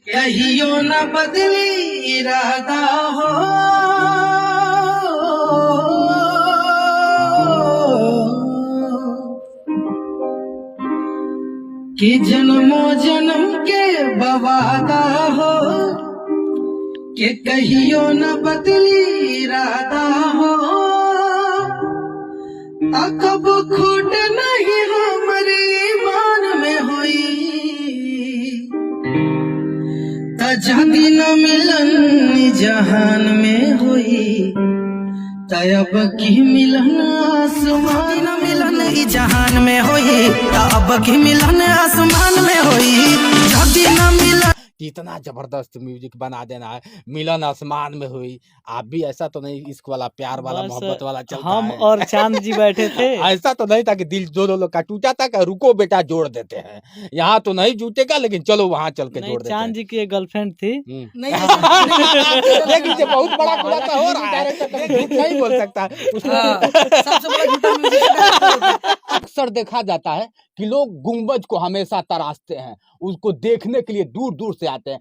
कहियो न बदली इरादा हो, कि जन्मों जन्म के बवादा हो, कि कहियो न बदली इरादा हो। कब खोट नहीं हमारे ईमान में हुई, जदी न मिलन जहान में हुई, तब की मिलन आसमान न मिलन ई जहान में हुई, तब की मिलन आसमान में हुई, जदी न मिलन। कितना जबरदस्त म्यूजिक बना देना है, मिलन आसमान में हुई। आप भी ऐसा तो नहीं इश्क वाला प्यार वाला मोहब्बत वाला चलता हम है? और चांद जी बैठे थे ऐसा तो नहीं था कि दिल दोनों लोग का टूटा था कि रुको बेटा जोड़ देते हैं। यहाँ तो नहीं जुटेगा, लेकिन चलो वहाँ चल के जोड़ देते हैं। चांद जी की एक गर्लफ्रेंड थी। नहीं देख लीजिए, बहुत बड़ा खुलासा हो रहा है, झूठ नहीं बोल सकता। सबसे बड़ा झूठा म्यूजिक अक्सर देखा जाता है कि लोग गुंबज को हमेशा तराशते हैं, उसको देखने के लिए दूर दूर से आते हैं।